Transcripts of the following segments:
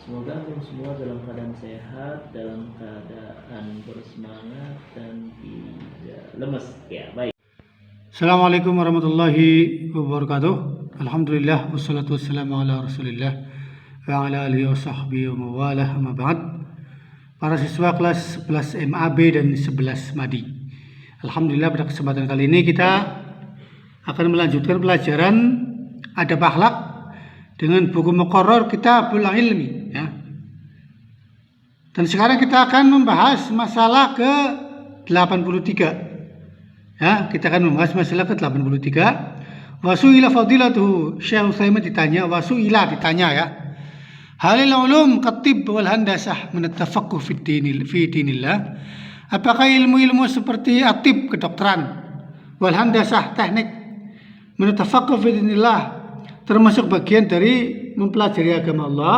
Semoga antum semua dalam keadaan sehat, dalam keadaan bersemangat dan tidak lemes. Ya, baik. Assalamualaikum warahmatullahi wabarakatuh. Alhamdulillah wassalatu wassalamu ala Rasulillah wa ala alihi wa sahbihi wa mawalah, amma ba'd. Para siswa kelas 11 MAB dan 11 Madi. Alhamdulillah pada kesempatan kali ini kita akan melanjutkan pelajaran adab akhlak dengan buku Muqarrar Kitabul Ilmi, ya. Dan sekarang kita akan membahas masalah ke-83. Ya, kita akan membahas masalah ke-83. Wasu'ila fadilatuhu, Syekh Utsaimin ditanya, ditanya ya. Halil ulum katib wal handasah min at-tafaqquh fi dinillah. Apakah ilmu-ilmu seperti atib kedokteran, wal handasah teknik, min at-tafaqquh fi dinillah termasuk bagian dari mempelajari agama Allah?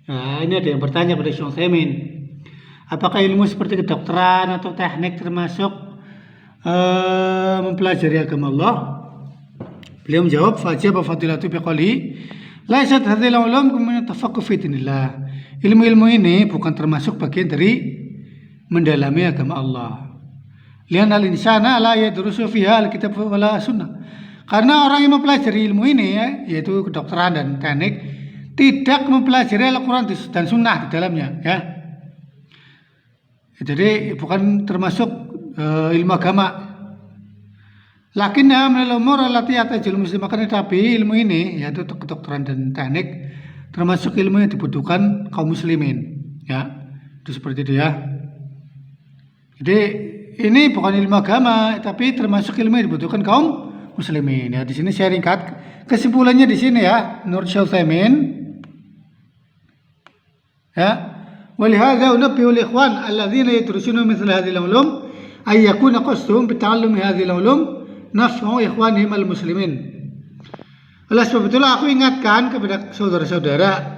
Nah, ini ada yang bertanya pada Syekh Utsaimin. Apakah ilmu seperti kedokteran atau teknik termasuk mempelajari agama Allah? Beliau menjawab, fajaba fadilatu biqali laisat hadhil ulum min tafaqquh fi dinillah. Ilmu-ilmu ini bukan termasuk bagian dari mendalami agama Allah. Lian al-insana la yadrusu fiha al-kitab wala sunnah. Karena orang yang mempelajari ilmu ini, ya, yaitu kedokteran dan teknik, tidak mempelajari Al-Quran dan Sunnah di dalamnya, ya. Jadi bukan termasuk ilmu agama. Lakinnya minal umur allati yatajul muslim, makanya tapi ilmu ini, yaitu kedokteran dan teknik, termasuk ilmu yang dibutuhkan kaum muslimin, ya. Itu seperti itu, ya. Jadi ini bukan ilmu agama, tapi termasuk ilmu yang dibutuhkan kaum muslimin, ya. Di sini saya ringkat kesimpulannya di sini, ya, menurut Syekh Utsaimin, ya, walihadza unabbihu al-ikhwan alladzina yadrusuna mithla hadhihi al-ulum ay yakuna qasduhum bi ta'allumi hadhihi al-ulum naf'u ikhwanihim al-muslimin. Oleh sebab itulah aku ingatkan kepada saudara-saudara,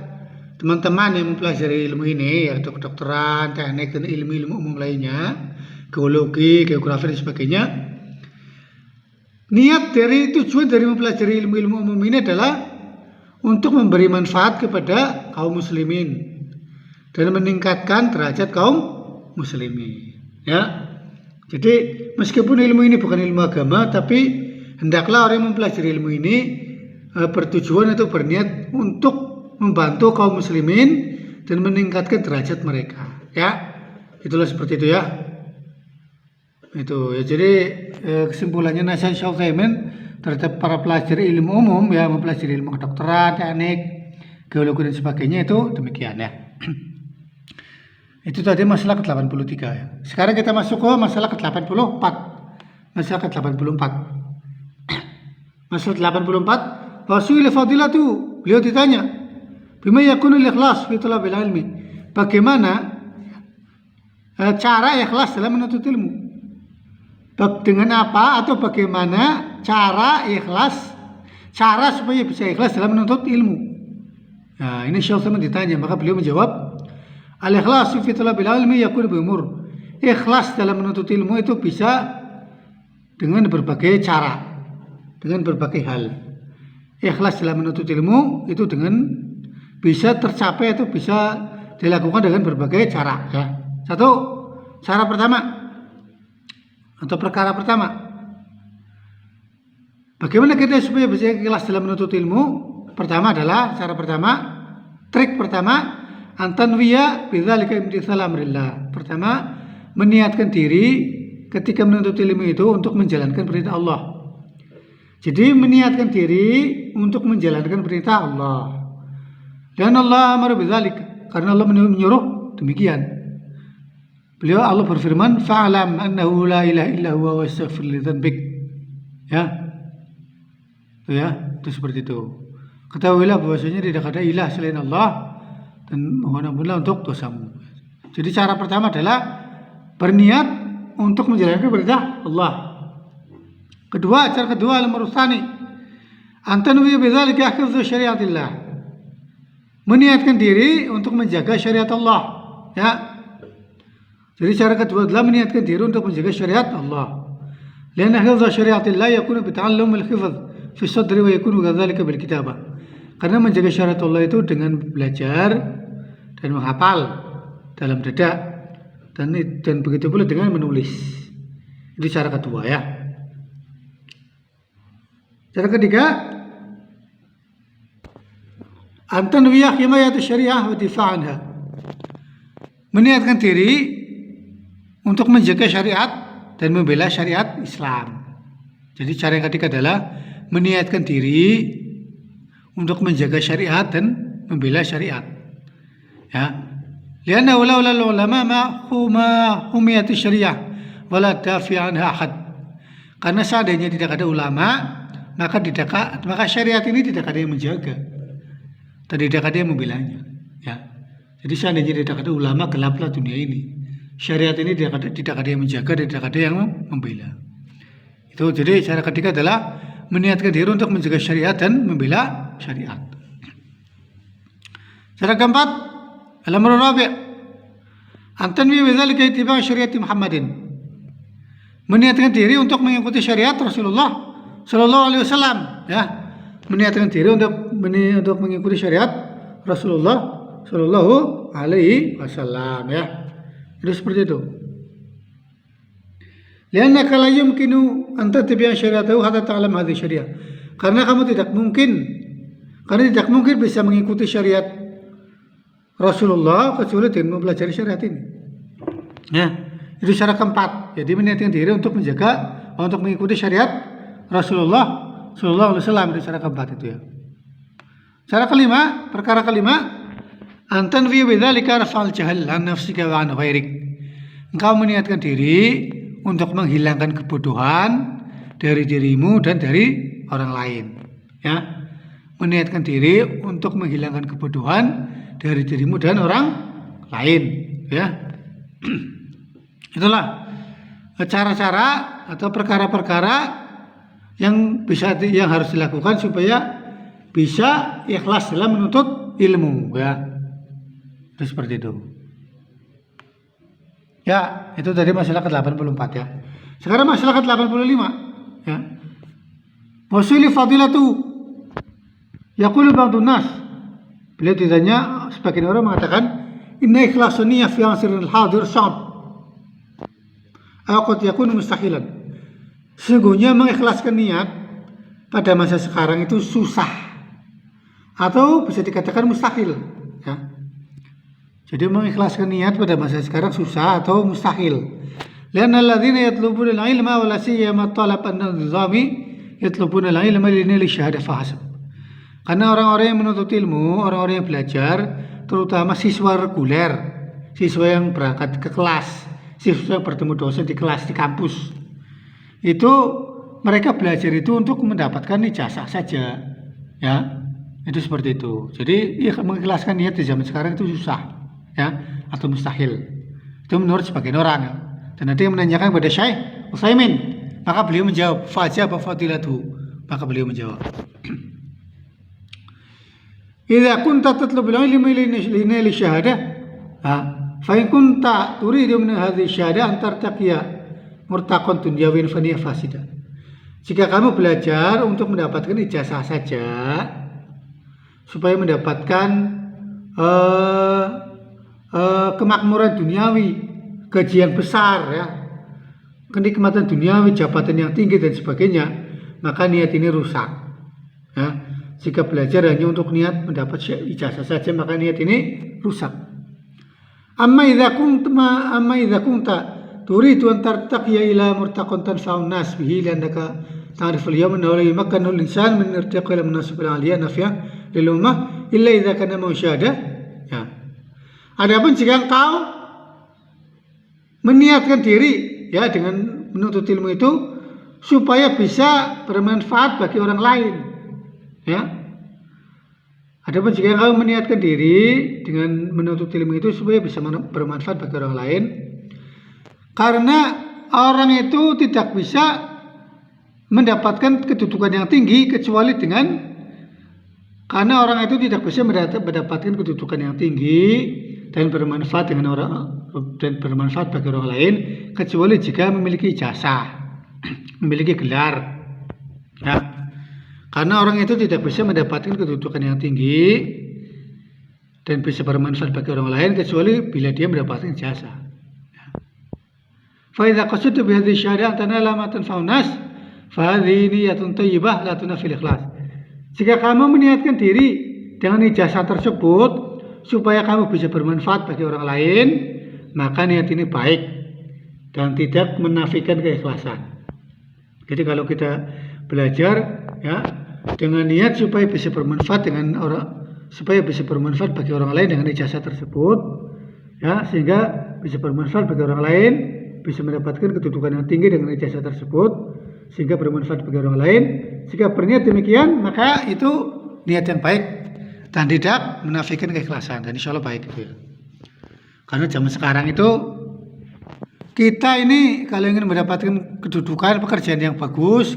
teman-teman yang mempelajari ilmu ini, yaitu kedokteran, teknik dan ilmu-ilmu umum lainnya, geologi, geografi dan sebagainya. Niat dari tujuan dari mempelajari ilmu-ilmu umum ini adalah untuk memberi manfaat kepada kaum muslimin dan meningkatkan derajat kaum muslimin, ya. Jadi meskipun ilmu ini bukan ilmu agama, tapi hendaklah orang yang mempelajari ilmu ini bertujuan atau berniat untuk membantu kaum muslimin dan meningkatkan derajat mereka, ya. Itulah seperti itu, ya. Itu, ya. Jadi kesimpulannya nasihat Syekh Utsaimin terhadap para pelajar ilmu umum, ya, mempelajari ilmu kedokteran, teknik, geologi dan sebagainya, itu demikian, ya. Itu tadi masalah ke-83, ya. Sekarang kita masuk ke masalah ke-84. Masalah ke-84. Masalah 84, wasu'ila fadilatu, beliau ditanya, bima yakunul ikhlas fi talabil ilmi. Bagaimana cara ikhlas dalam menuntut ilmu? Dengan apa atau bagaimana cara supaya bisa ikhlas dalam menuntut ilmu? Nah, ini Syekh Utsaimin ditanya, maka beliau menjawab, al-ikhlasu fi talabil ilmi yakunu bi umur. Ikhlas dalam menuntut ilmu itu bisa dengan berbagai cara, dengan berbagai hal. Ikhlas dalam menuntut ilmu itu dengan bisa tercapai atau bisa dilakukan dengan berbagai cara, ya. Satu, cara pertama atau perkara pertama, bagaimana kita supaya bisa ikhlas dalam menuntut ilmu? Pertama adalah cara pertama, trik pertama, antanwiya bidzalika imtithal amrillah. Pertama, meniatkan diri ketika menuntut ilmu itu untuk menjalankan perintah Allah. Jadi meniatkan diri untuk menjalankan perintah Allah. Dan Allah amara bidzalik, karena Allah menyuruh demikian. Allah berfirman, fa'lam annahu la ilaha illa huwa wastaghfir li dzanbik. Ya. Itu, ya, itu seperti itu. Ketahuilah bahwasanya tidak ada ilah selain Allah dan mohon ampunlah untuk dosamu. Jadi cara pertama adalah berniat untuk menjalankan perintah Allah. Kedua, cara kedua al-amru tsani, antanwi bidzalika hifdzu syariatillah. Meniatkan diri untuk menjaga syariat Allah, ya. Jadi cara kedua adalah meniatkan diri untuk menjaga syariat Allah. Lianna hifdza syariatillah yakunu bi ta'allum al-hifdz fi sadri wa yakunu kadzalika bil kitabah. Karena menjaga syariat Allah itu dengan belajar dan menghafal dalam dada, dan begitu pula dengan menulis. Itu cara kedua ya. Cara ketiga, an-tanwiyah himayatu syariah wa difa' anha. Meniatkan diri untuk menjaga syariat dan membela syariat Islam. Jadi cara yang ketiga adalah meniatkan diri untuk menjaga syariat dan membela syariat. Ya. Lianna walaula ulama ma humiyatu syariah wala dafi' anha ahad. Karena seandainya tidak ada ulama, maka syariat ini tidak ada yang menjaga dan tidak ada yang membelanya. Ya. Jadi seandainya tidak ada ulama, gelaplah dunia ini. Syariat ini tidak ada yang menjaga dan tidak ada yang membela. Itu jadi cara ketiga adalah meniatkan diri untuk menjaga syariat dan membela syariat. Cara keempat, al-amru rabi' an tanwi bidzalika ittiba' syariat Muhammadin. Meniatkan diri untuk mengikuti syariat Rasulullah sallallahu alaihi wasallam, ya. Meniatkan diri untuk mengikuti syariat Rasulullah sallallahu alaihi wasallam, ya. Itu seperti itu. Lianna la yumkinu an tattabi'a syariatahu hatta ta'lam hadhihi syariah. Karena tidak mungkin bisa mengikuti syariat Rasulullah kecuali dengan mempelajari syariat ini. Ya, itu cara keempat. Jadi meniatkan diri untuk mengikuti syariat Rasulullah sallallahu alaihi wasallam, itu cara keempat itu ya. Perkara kelima, an tanfi bidzalika raf'al jahl an nafsika wa an ghairik. Engkau meniatkan diri untuk menghilangkan kebodohan dari dirimu dan dari orang lain, ya. Meniatkan diri untuk menghilangkan kebodohan dari dirimu dan orang lain, ya. Itulah cara-cara atau perkara-perkara yang harus dilakukan supaya bisa ikhlas dalam menuntut ilmu, ya. Itu seperti itu. Ya, itu tadi masalah ke-84 ya. Sekarang masalah ke-85 ya. Wasili fadilatu yaqulu ba'dun nas. Beliau ditanya, sebagian orang mengatakan inna ikhlasun niyyah fi asril hadir sya'b. Qad yakunu mustahilan. Sesungguhnya mengikhlaskan niat pada masa sekarang itu susah atau bisa dikatakan mustahil, ya. Jadi mengikhlaskan niat pada masa sekarang susah atau mustahil. Lianna alladzina yatlubuna al-ilma wa la siyama talab an-nizami yatlubuna al-ilma li syahadah fahasab. Karena orang-orang yang menuntut ilmu, orang-orang yang belajar, terutama siswa reguler, siswa yang berangkat ke kelas, siswa yang bertemu dosen di kelas di kampus, itu mereka belajar itu untuk mendapatkan ijazah saja, ya. Itu seperti itu. Jadi ya, mengikhlaskan niat di zaman sekarang itu susah, ya, atau mustahil. Itu menurut sebagian orang, ya. Dan nanti yang menanyakan kepada Syekh Utsaimin, maka beliau menjawab fajaba fadilatu, maka beliau menjawab idza kunta tatlubul ilma li syahadah fa in kunta turidu min hadhihi syahadah an tartaqiya murtaqan dunyawin faniyah fasida. Jika kamu belajar untuk mendapatkan ijazah saja supaya mendapatkan kemakmuran duniawi, gaji yang besar, ya, kenikmatan duniawi, jabatan yang tinggi dan sebagainya, maka niat ini rusak, ya. Jika belajar hanya untuk niat mendapat ijazah saja, maka niat ini rusak. Amma idza kunta turidu an tartaqiya ila murtaqan tanfa'un nas bihi li'annaka ta'rif al-yawma annahu la yumakkanu al-insan min irtiqai ila manasib al-'aliyah nafiyah lil ummah illa idza kana musyahadah, ya. Adapun jika engkau meniatkan diri, ya, dengan menuntut ilmu itu supaya bisa bermanfaat bagi orang lain, ya. Adapun jika engkau meniatkan diri dengan menuntut ilmu itu supaya bisa bermanfaat bagi orang lain, karena orang itu tidak bisa mendapatkan kedudukan yang tinggi kecuali karena orang itu tidak bisa mendapatkan kedudukan yang tinggi dan bermanfaat bagi orang lain kecuali jika memiliki ijazah, memiliki gelar, ya. Karena orang itu tidak bisa mendapatkan kedudukan yang tinggi dan bisa bermanfaat bagi orang lain kecuali bila dia mendapatkan jasa. Fa idza qasadta bi hadhihi syahada tanala ma tanfa'un nas fa hadhihi niyatun thayyibah la tunafil ikhlas. Jika kamu meniatkan diri dengan ijazah tersebut supaya kamu bisa bermanfaat bagi orang lain, maka niat ini baik dan tidak menafikan keikhlasan. Jadi kalau kita belajar ya dengan niat supaya bisa bermanfaat bagi orang lain dengan ijazah tersebut, ya sehingga bisa bermanfaat bagi orang lain, bisa mendapatkan kedudukan yang tinggi dengan ijazah tersebut, sehingga bermanfaat bagi orang lain. Jika berniat demikian, maka itu niat yang baik dan tidak menafikan keikhlasan, dan insya Allah baik itu ya. Karena zaman sekarang itu kita ini kalau ingin mendapatkan kedudukan pekerjaan yang bagus,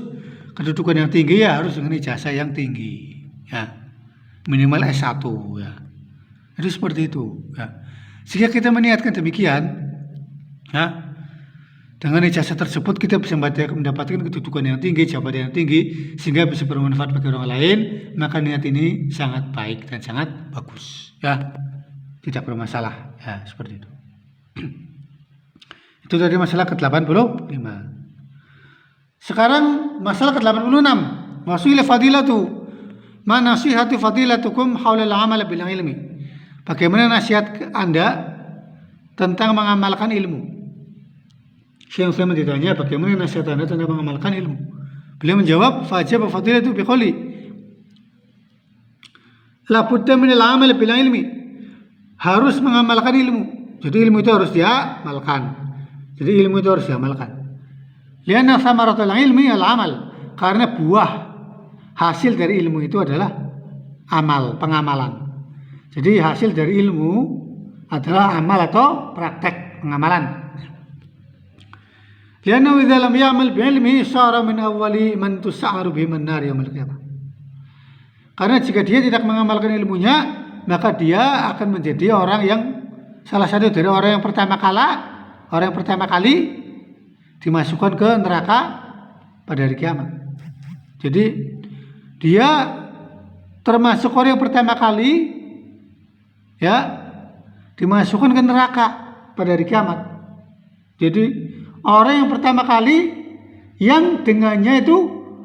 kedudukan yang tinggi ya harus dengan ijazah yang tinggi ya, minimal S1 ya. Itu seperti itu ya. Jika kita meniatkan demikian ya, dengan ijazah tersebut kita bisa mendapatkan kedudukan yang tinggi, jabatan yang tinggi, sehingga bisa bermanfaat bagi orang lain, maka niat ini sangat baik dan sangat bagus ya, tidak bermasalah ya, seperti itu. Itu dari masalah ke-85. Sekarang masalah ke-86. Wasuila fadilatu ma nasihatu fadilatukum haula al-amal bil ilmi. Bagaimana nasihat Anda tentang mengamalkan ilmu? Syekh Utsaimin ditanya bagaimana nasihat Anda tentang mengamalkan ilmu. Beliau menjawab, fajaba fadilatu biqouli la budda min al-amal bil ilmi. Harus mengamalkan ilmu. Jadi ilmu itu harus diamalkan. Lianna samaratul ilmi al-amal. Karena buah hasil dari ilmu itu adalah amal, pengamalan. Jadi hasil dari ilmu adalah amal atau praktek pengamalan. Lianna idza lam ya'mal bi ilmi sara min awwali man tus'aru bihi an-nar yaumil qiyamah. Karena jika dia tidak mengamalkan ilmunya, maka dia akan menjadi orang yang salah satu dari orang yang pertama kali dimasukkan ke neraka pada hari kiamat. Jadi dia termasuk orang yang pertama kali ya dimasukkan ke neraka pada hari kiamat. Jadi orang yang pertama kali yang dengannya itu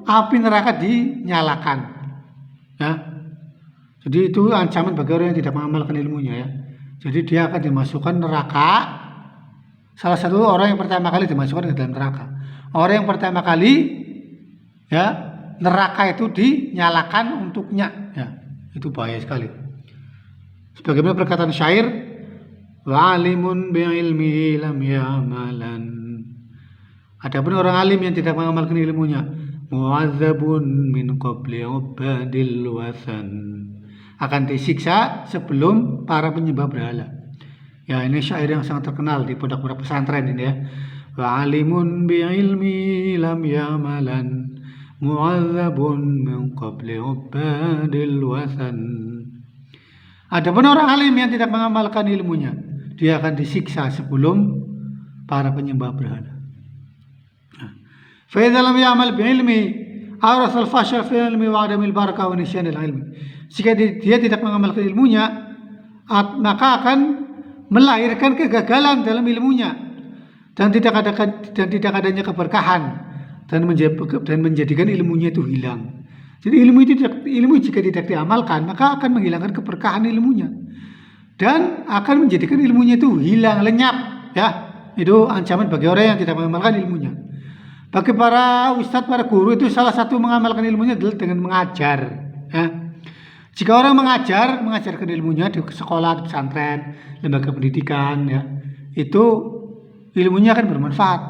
api neraka dinyalakan ya. Jadi itu ancaman bagi orang yang tidak mengamalkan ilmunya ya. Jadi dia akan dimasukkan neraka. Salah satu orang yang pertama kali dimasukkan ke dalam neraka. Orang yang pertama kali ya neraka itu dinyalakan untuknya ya. Itu bahaya sekali. Sebagaimana perkataan syair, wa'alimun bi'ilmihi lam ya'malan. Adapun orang alim yang tidak mengamalkan ilmunya, mu'adzabun min qabli ubadil wasan. Akan disiksa sebelum para penyembah berhala. Ya, ini syair yang sangat terkenal di pondok-pondok pesantren ini ya. Wa'alimun bi'ilmi lam ya'malan mu'adzabun min qabli ubadil wasan. Adapun orang alim yang tidak mengamalkan ilmunya, dia akan disiksa sebelum para penyembah berhala. Fa idza lam ya'mal bi'ilmi awrasal fashal fi ilmi wa adamil barakah wa nisyanil ilmi. Jika dia tidak mengamalkan ilmunya, maka akan melahirkan kegagalan dalam ilmunya dan tidak adanya keberkahan dan menjadikan ilmunya itu hilang. Jadi ilmu jika tidak diamalkan maka akan menghilangkan keberkahan ilmunya dan akan menjadikan ilmunya itu hilang, lenyap ya. Itu ancaman bagi orang yang tidak mengamalkan ilmunya. Bagi para ustadz, para guru itu salah satu mengamalkan ilmunya adalah dengan mengajar ya. Jika orang mengajarkan ilmunya di sekolah, di pesantren, lembaga pendidikan ya, itu ilmunya akan bermanfaat.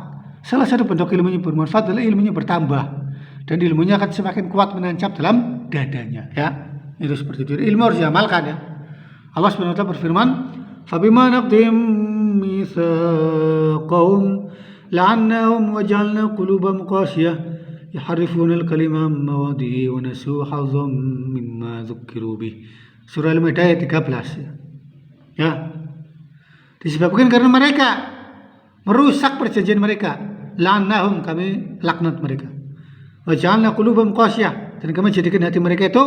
Salah satu bentuk ilmunya bermanfaat adalah ilmunya bertambah dan ilmunya akan semakin kuat menancap dalam dadanya ya. Itu seperti itu. Ilmu harus diamalkan ya. Allah Subhanahu wa taala berfirman, "Fabima naqdim mitsaqahum la'annahum wa ja'alna qulubahum qasiyah yaharifuna al-kalima mawadihi wa nasu hazzam mimma dzukkiru bih." Surah Al-Maidah ayat 13 ya. Disebabkan karena mereka merusak perjanjian mereka, la'annahum, kami laknat mereka. Wa ja'alna qulubahum qasiyah, dan kami jadikan hati mereka itu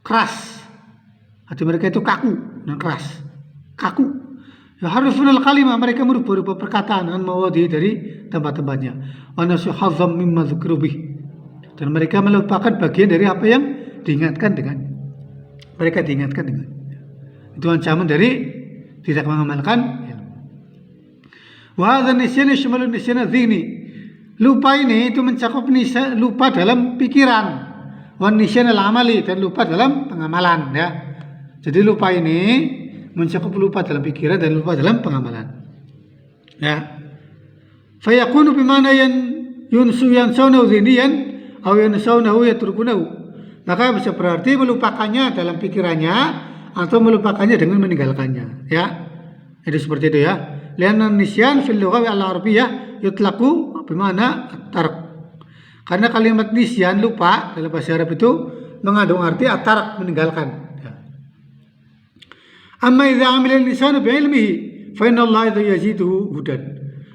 keras. Hati mereka itu kaku dan keras. Kaku. Ya harfunal kalimah, mereka merubah perkataan an mawadi dari tempat-tempatnya. Wa nasu hazzam mimma dzukru bih. Dan mereka melupakan bagian dari apa yang diingatkan dengan. Mereka diingatkan dengan. Itu ancaman dari tidak mengamalkan ilmu. Wa hadzal nisyan yashmalu nisyan dzihni. Lupa ini itu mencakup lupa dalam pikiran. Wan nisyan al-amali, dan lupa dalam pengamalan, ya. Jadi lupa ini mencakup lupa dalam pikiran dan lupa dalam pengamalan. Ya. Fayakunu bimana yansawnahu dhiniyan aw yansawnahu yatrukunahu. Maka bisa berarti melupakannya dalam pikirannya atau melupakannya dengan meninggalkannya, ya. Itu seperti itu, ya. Lianna nisyan fil lughah al-arabiyyah yutlaqu bimana at-tark. Karena kalimat nisyan, lupa, dalam bahasa Arab itu mengandung arti at-tark, meninggalkan. Amma idza amila al-insanu bi'ilmihi fa inna Allah yaziduhu hudan.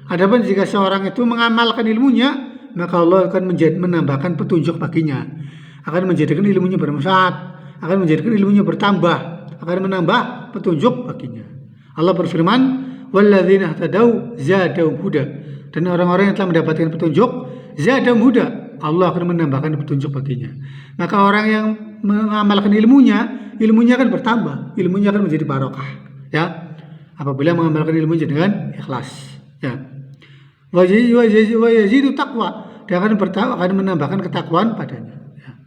Adapun jika seorang itu mengamalkan ilmunya, maka Allah akan menambahkan petunjuk baginya, akan menjadikan ilmunya bermanfaat, akan menjadikan ilmunya bertambah, akan menambah petunjuk baginya. Allah berfirman, walladzina ihtadaw zadahum huda. Dan orang-orang yang telah mendapatkan petunjuk, zadahum huda, Allah akan menambahkan petunjuk baginya. Maka orang yang mengamalkan ilmunya akan bertambah, ilmunya akan menjadi barokah, ya. Apabila mengamalkan ilmunya dengan ikhlas, ya. Wa yazidu taqwa, dia akan menambahkan ketakwaan padanya, ya.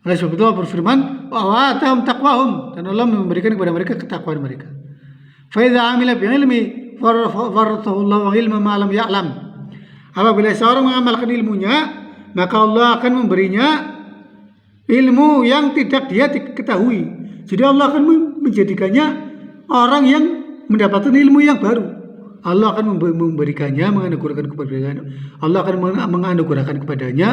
Oleh sebab itu Allah berfirman, wa atahum taqwahum, dan Allah memberikan kepada mereka ketakwaan mereka. Fa idza amila bi ilmi farathahu Allah ilma ma lam ya'lam. Apabila seorang mengamalkan ilmunya, maka Allah akan memberinya ilmu yang tidak dia ketahui. Jadi Allah akan menjadikannya orang yang mendapatkan ilmu yang baru. Allah akan memberikannya, Allah akan menganugerahkan kepadanya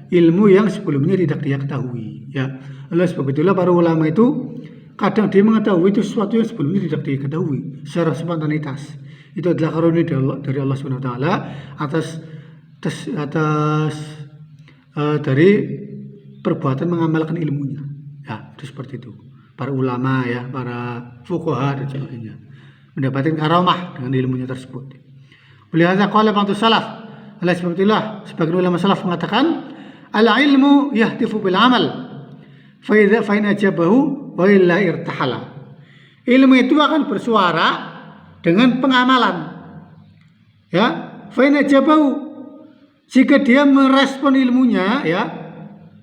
ilmu yang sebelumnya tidak dia ketahui, ya. Oleh sebab itulah para ulama itu kadang dia mengetahui itu sesuatu yang sebelumnya tidak dia ketahui secara spontanitas. Itu adalah karunia dari Allah Subhanahu wa taala atas dari perbuatan mengamalkan ilmunya, ya. Itu seperti itu. Para ulama, ya, para fuqaha dan sebagainya mendapatkan karamah dengan ilmunya tersebut. Walihadza qala ba'du salaf. Oleh sebab itulah sebagian ulama salaf mengatakan al-ilmu yahtifu bil amal fa in ajabahu wa illa irtahala. Ilmu itu akan bersuara dengan pengamalan, ya. Fa in ajabahu, jika dia merespon ilmunya, ya,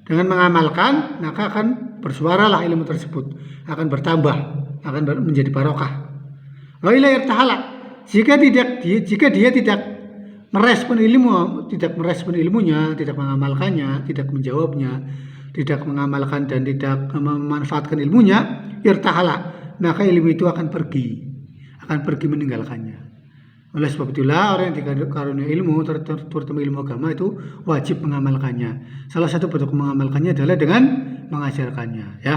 dengan mengamalkan, maka akan bersuaralah ilmu tersebut, akan bertambah, akan menjadi barokah. Wa illa irtahala, jika dia tidak merespon ilmunya, tidak mengamalkannya, tidak menjawabnya, tidak mengamalkan dan tidak memanfaatkan ilmunya, irtahala, maka ilmu itu akan pergi meninggalkannya. Oleh sebab itulah orang yang dikaruniai ilmu, terutama ilmu agama, itu wajib mengamalkannya. Salah satu bentuk mengamalkannya adalah dengan mengajarkannya, ya.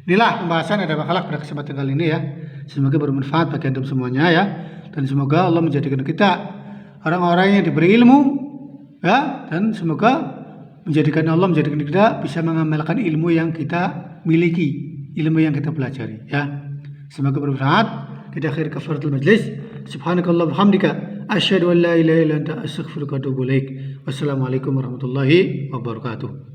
Inilah pembahasan ada akhlak pada kesempatan kali ini, ya. Semoga bermanfaat bagi antum semuanya, ya. Dan semoga Allah menjadikan kita orang-orang yang diberi ilmu, ya. Dan semoga Allah menjadikan kita bisa mengamalkan ilmu yang kita miliki, ilmu yang kita pelajari, ya. Semoga bermanfaat. Kita akhiri kafaratul majlis. Subhanakallah bihamdika asyhadu an la ilaha illa anta astaghfiruka wa atubu ilaik. Wassalamualaikum warahmatullahi wabarakatuh.